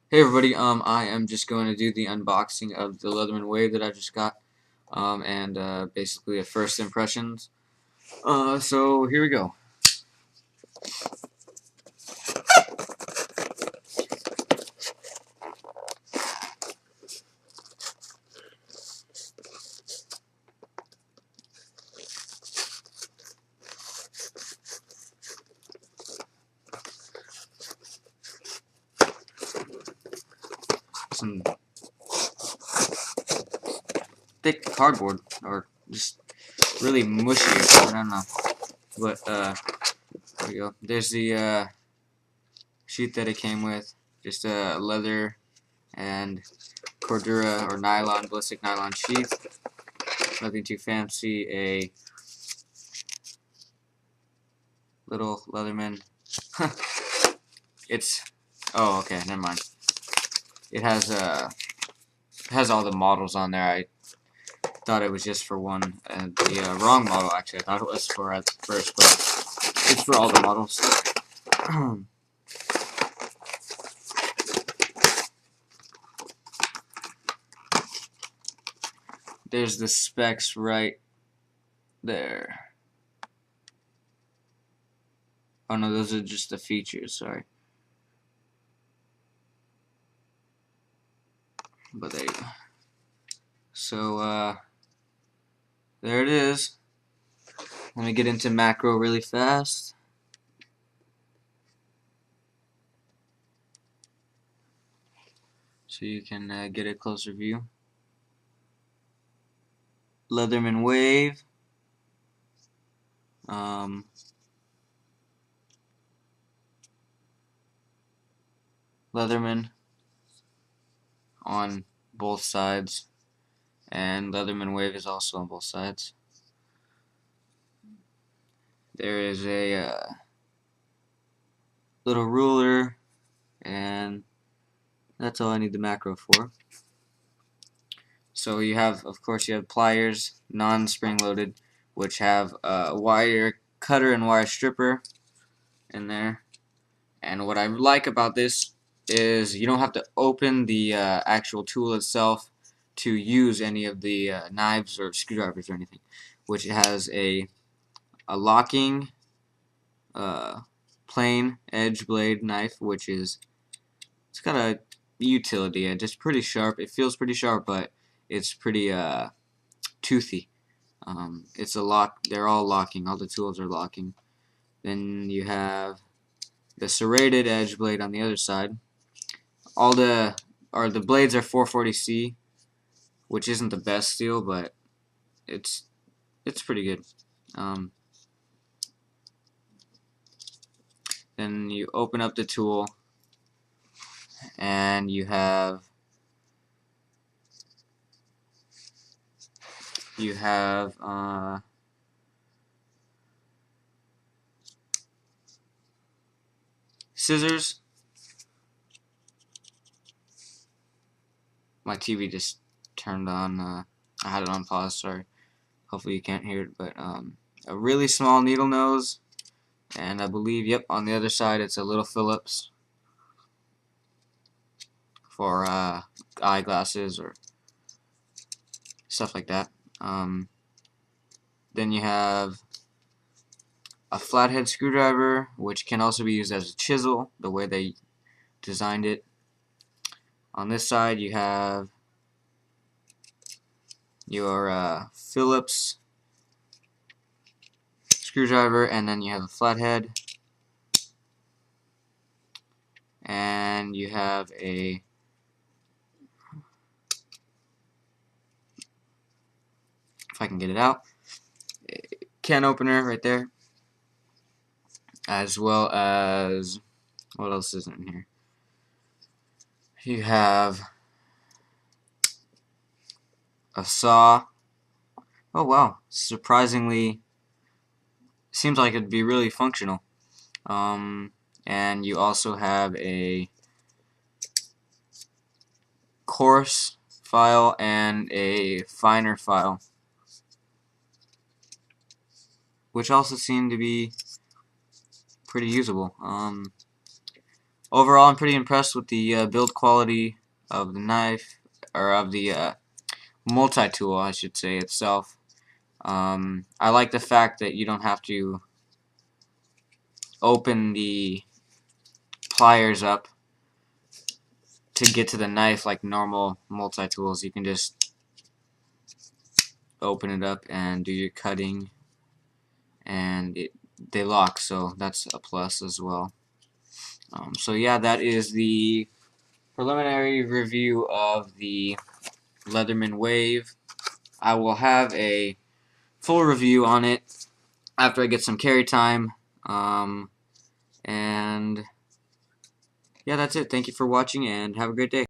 Hey everybody, I am just going to do the unboxing of the Leatherman Wave that I just got, and basically a first impressions. So here we go. Some thick cardboard, or just really mushy, I don't know. But, there we go. There's the, sheet that it came with. Just a leather and Cordura or nylon, ballistic nylon sheath. Nothing too fancy. A little Leatherman. It's, oh, okay, never mind. It has all the models on there. I thought it was just for one, and the wrong model actually. I thought it was for at first, but it's for all the models. There's the specs right there. Oh no, those are just the features, sorry. But there you go. So, there it is. Let me get into macro really fast. So you can get a closer view. Leatherman Wave. Leatherman on both sides, and Leatherman Wave is also on both sides. There is a little ruler, and that's all I need the macro for. So you have, of course, you have pliers, non-spring loaded, which have a wire cutter and wire stripper in there. And what I like about this is you don't have to open the actual tool itself to use any of the knives or screwdrivers or anything, which has a locking plain edge blade knife, which is, it's got a utility. It's just pretty sharp. It feels pretty sharp, but it's pretty toothy. It's a lock. They're all locking. All the tools are locking. Then you have the serrated edge blade on the other side. All the blades are 440C, which isn't the best steel, but it's pretty good. Then you open up the tool, and you have scissors. My TV just turned on. I had it on pause. Sorry. Hopefully you can't hear it, but a really small needle nose, and I believe, yep, on the other side it's a little Phillips for eyeglasses or stuff like that. Then you have a flathead screwdriver, which can also be used as a chisel, the way they designed it. On this side you have your Phillips screwdriver, and then you have a flathead, and you have a if I can get it out, can opener right there, as well as, what else is in here? You have a saw. Oh wow, surprisingly seems like it'd be really functional. And you also have a coarse file and a finer file, which also seem to be pretty usable. overall, I'm pretty impressed with the build quality of the knife, or of the multi-tool, I should say, itself. I like the fact that you don't have to open the pliers up to get to the knife like normal multi-tools. You can just open it up and do your cutting, and they lock, so that's a plus as well. So yeah, that is the preliminary review of the Leatherman Wave. I will have a full review on it after I get some carry time. And yeah, that's it. Thank you for watching, and have a great day.